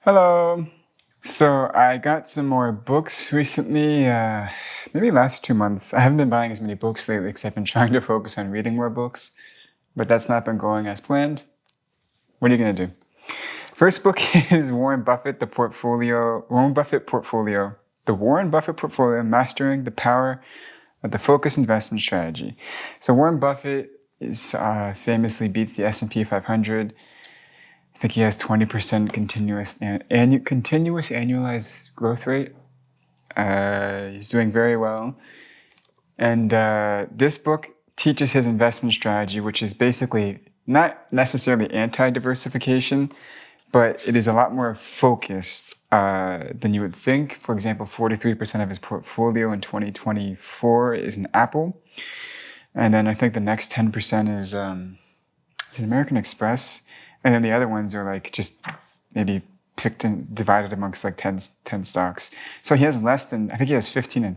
Hello. So I got some more books recently, maybe last 2 months. I haven't been buying as many books lately because I've been trying to focus on reading more books, but that's not been going as planned. What are you going to do? First book is The Warren Buffett Portfolio, Mastering the Power of the Focus Investment Strategy. So Warren Buffett is famously beats the S&P 500. I think he has 20% continuous annualized growth rate. He's doing very well. And this book teaches his investment strategy, which is basically not necessarily anti-diversification, but it is a lot more focused than you would think. For example, 43% of his portfolio in 2024 is in Apple. And then I think the next 10% is American Express. And then the other ones are like just maybe picked and divided amongst like 10 stocks. So he has less than, I think he has 15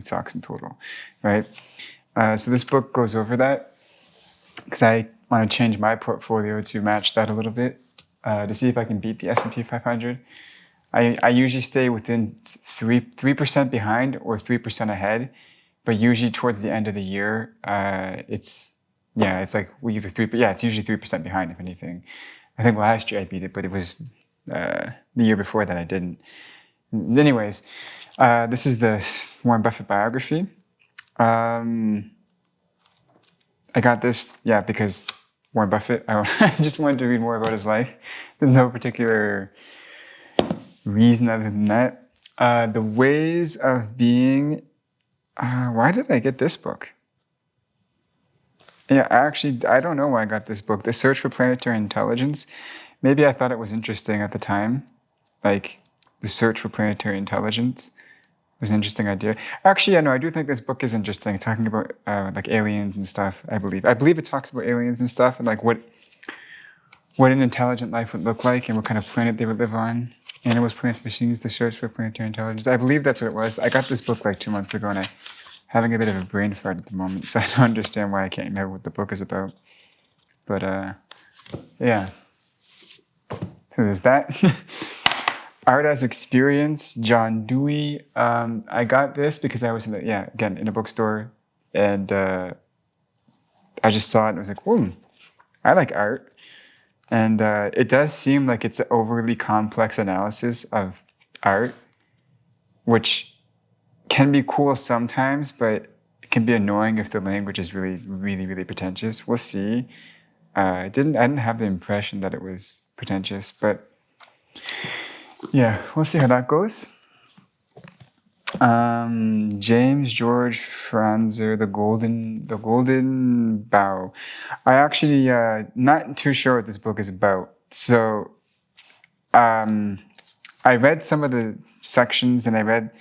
stocks in total, right? So this book goes over that because I want to change my portfolio to match that a little bit to see if I can beat the S&P 500. I usually stay within 3% behind or 3% ahead, but usually towards the end of the year, it's like it's usually 3% behind, if anything. I think last year I beat it, but it was the year before that I didn't. Anyways, this is the Warren Buffett biography. I got this, because Warren Buffett, I just wanted to read more about his life. There's no particular reason other than that. The Ways of Being, why did I get this book? Yeah, actually, I don't know why I got this book. The Search for Planetary Intelligence. Maybe I thought it was interesting at the time. Like, the search for planetary intelligence was an interesting idea. Actually, I do think this book is interesting, talking about like aliens and stuff, I believe. I believe it talks about aliens and stuff and like what an intelligent life would look like and what kind of planet they would live on. Animals, plants, machines, the search for planetary intelligence. I believe that's what it was. I got this book like 2 months ago and I'm having a bit of a brain fart at the moment, so I don't understand why I can't remember what the book is about. But yeah. So there's that. Art as Experience, John Dewey. I got this because I was in a bookstore, and I just saw it and I was like, I like art. And it does seem like it's an overly complex analysis of art, which can be cool sometimes, but it can be annoying if the language is really, really, really pretentious. We'll see. I didn't have the impression that it was pretentious, but yeah, we'll see how that goes. James George Franzer, the Golden Bough. I actually not too sure what this book is about. So I read some of the sections and I read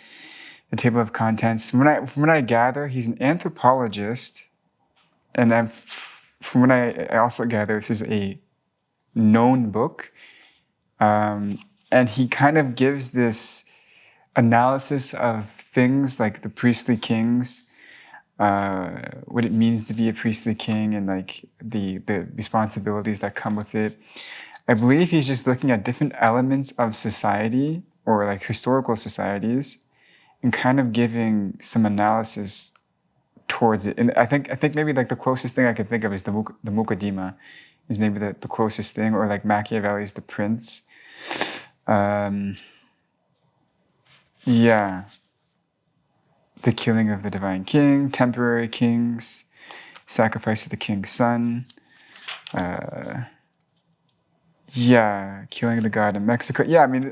the table of contents. From what I gather, he's an anthropologist, and from what I also gather, this is a known book, and he kind of gives this analysis of things like the priestly kings, what it means to be a priestly king, and like the responsibilities that come with it. I believe he's just looking at different elements of society or like historical societies, and kind of giving some analysis towards it. And I think maybe like the closest thing I could think of is the Mukaddima is maybe the closest thing, or like Machiavelli's The Prince. The Killing of the Divine King, Temporary Kings, Sacrifice of the King's Son. Killing the God in Mexico. I'm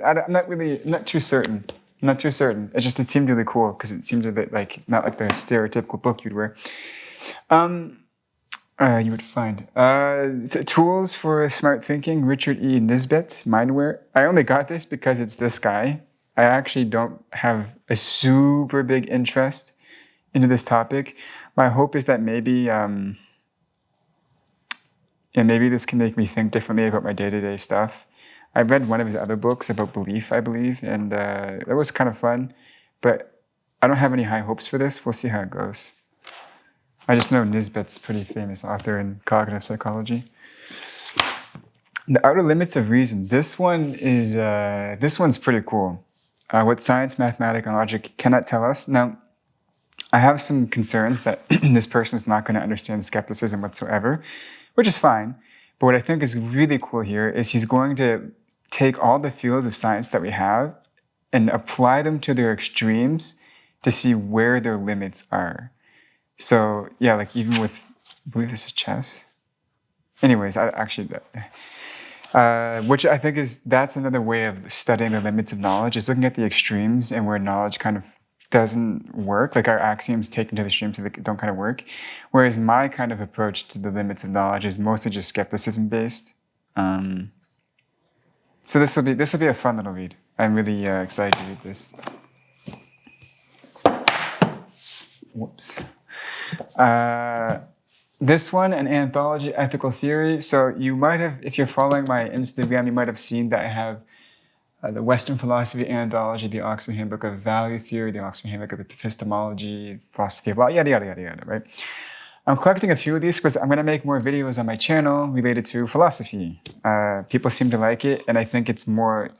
not too certain. It seemed really cool because it seemed a bit like, not like the stereotypical book you'd wear. You would find Tools for Smart Thinking, Richard E. Nisbett, Mindware. I only got this because it's this guy. I actually don't have a super big interest into this topic. My hope is that maybe this can make me think differently about my day-to-day stuff. I read one of his other books about belief, I believe, and it was kind of fun, but I don't have any high hopes for this. We'll see how it goes. I just know Nisbett's a pretty famous author in cognitive psychology. The Outer Limits of Reason. This one's pretty cool. What science, mathematics, and logic cannot tell us. Now, I have some concerns that this person is not going to understand skepticism whatsoever, which is fine. But what I think is really cool here is he's going to take all the fields of science that we have and apply them to their extremes to see where their limits are. So yeah, like even with, I believe this is chess. Anyways, which I think that's another way of studying the limits of knowledge, is looking at the extremes and where knowledge kind of doesn't work, like our axioms taken to the extreme so they don't kind of work. Whereas my kind of approach to the limits of knowledge is mostly just skepticism based. So this will be a fun little read. I'm really excited to read this. Whoops. This one, an anthology, ethical theory. So you might have, if you're following my Instagram, you might have seen that I have the Western Philosophy Anthology, the Oxford Handbook of Value Theory, the Oxford Handbook of Epistemology, Philosophy of Law, yada, yada, yada, yada, right? I'm collecting a few of these because I'm going to make more videos on my channel related to philosophy. People seem to like it, and I think it's more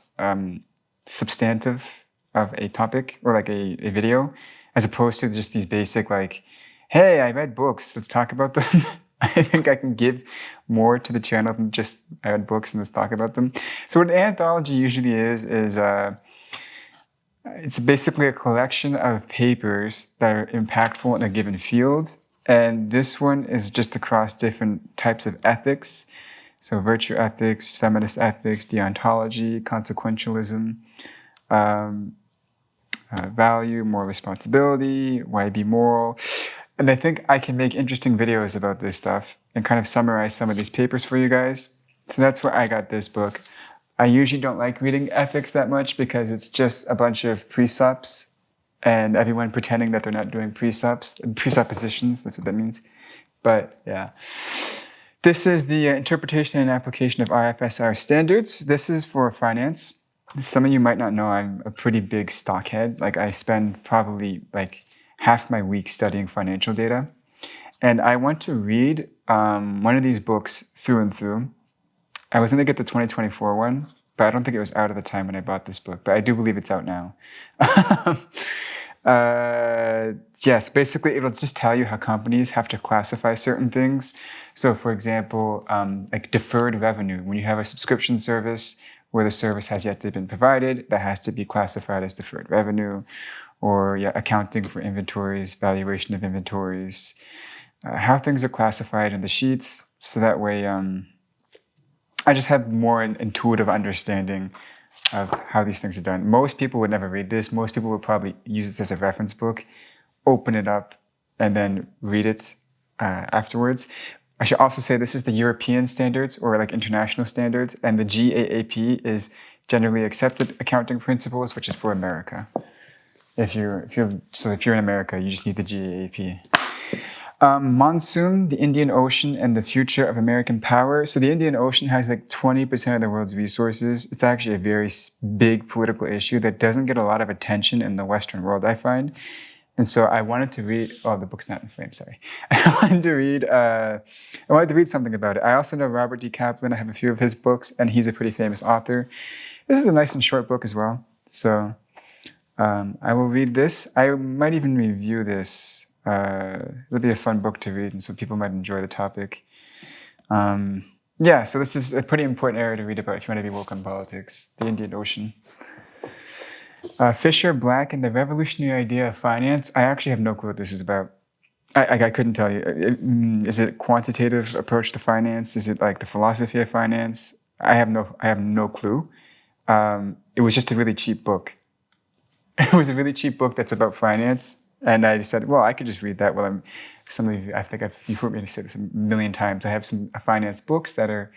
substantive of a topic or like a video, as opposed to just these basic like, hey, I read books, let's talk about them. I think I can give more to the channel than just I read books and let's talk about them. So what an anthology usually is it's basically a collection of papers that are impactful in a given field. And this one is just across different types of ethics. So virtue ethics, feminist ethics, deontology, consequentialism, value, moral responsibility, why be moral. And I think I can make interesting videos about this stuff and kind of summarize some of these papers for you guys. So that's where I got this book. I usually don't like reading ethics that much because it's just a bunch of precepts and everyone pretending that they're not doing presuppositions, that's what that means. But yeah. This is the interpretation and application of IFRS standards. This is for finance. Some of you might not know I'm a pretty big stockhead. Like I spend probably like half my week studying financial data. And I want to read one of these books through and through. I was going to get the 2024 one, but I don't think it was out at the time when I bought this book, but I do believe it's out now. Yes, basically it'll just tell you how companies have to classify certain things. So for example, like deferred revenue, when you have a subscription service where the service has yet to be provided, that has to be classified as deferred revenue. Or accounting for inventories, valuation of inventories, how things are classified in the sheets. So that way I just have more intuitive understanding of how these things are done. Most people would never read this. Most people would probably use it as a reference book, open it up, and then read it afterwards. I should also say this is the European standards or like international standards, and the GAAP is generally accepted accounting principles, which is for America. If you're in America, you just need the GAAP. Monsoon, the Indian Ocean, and the future of American power. So the Indian Ocean has like 20% of the world's resources. It's actually a very big political issue that doesn't get a lot of attention in the Western world, I find. And so I wanted to read. Oh, the book's not in frame. Sorry. I wanted to read something about it. I also know Robert D. Kaplan. I have a few of his books, and he's a pretty famous author. This is a nice and short book as well. So. I will read this. I might even review this. It'll be a fun book to read, and so people might enjoy the topic. So this is a pretty important area to read about if you want to be woke on politics, the Indian Ocean. Fisher, Black, and the Revolutionary Idea of Finance. I actually have no clue what this is about. I couldn't tell you. Is it quantitative approach to finance? Is it like the philosophy of finance? I have no clue. It was just a really cheap book. It was a really cheap book that's about finance, and I said, well, I could just read that. Well, some of you, I think you've heard me say this a million times. I have some finance books that are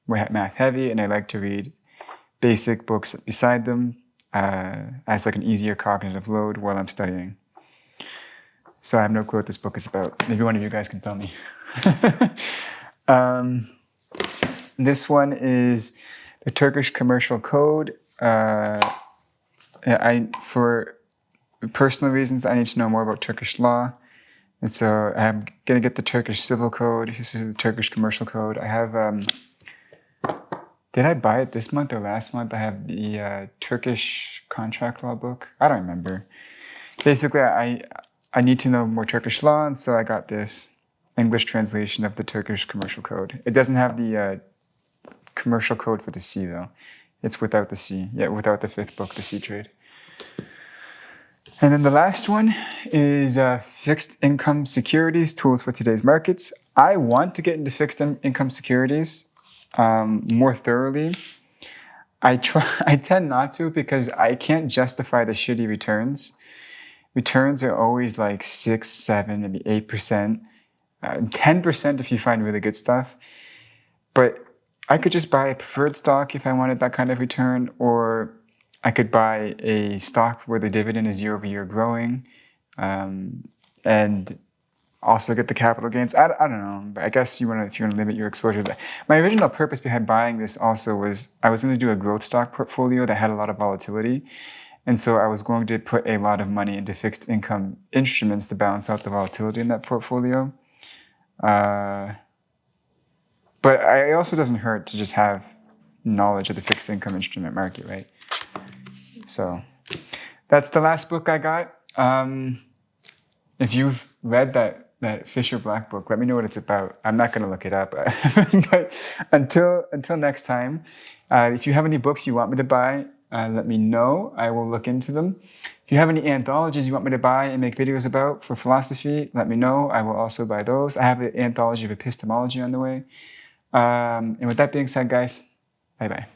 more math heavy, and I like to read basic books beside them as like an easier cognitive load while I'm studying. So I have no clue what this book is about. Maybe one of you guys can tell me. This one is the Turkish Commercial Code. For personal reasons, I need to know more about Turkish law. And so I'm going to get the Turkish Civil Code. This is the Turkish Commercial Code. I have Did I buy it this month or last month? I have the Turkish contract law book. I don't remember. Basically, I need to know more Turkish law, and so I got this English translation of the Turkish commercial code. It doesn't have the commercial code for the C, though. It's without the C. Yeah, without the fifth book, the C trade. And then the last one is fixed income securities, tools for today's markets. I want to get into fixed income securities more thoroughly. I tend not to because I can't justify the shitty returns. Returns are always like 6, 7, maybe 8%, 10% if you find really good stuff. But I could just buy a preferred stock if I wanted that kind of return, or I could buy a stock where the dividend is year over year growing, and also get the capital gains. I don't know, but I guess if you want to limit your exposure. But my original purpose behind buying this also was I was going to do a growth stock portfolio that had a lot of volatility. And so I was going to put a lot of money into fixed income instruments to balance out the volatility in that portfolio. But it also doesn't hurt to just have knowledge of the fixed income instrument market, right? So that's the last book I got. If you've read that Fisher Black book, let me know what it's about. I'm not going to look it up. But until next time, if you have any books you want me to buy, let me know. I will look into them. If you have any anthologies you want me to buy and make videos about for philosophy, let me know. I will also buy those. I have an anthology of epistemology on the way. And with that being said, guys, bye-bye.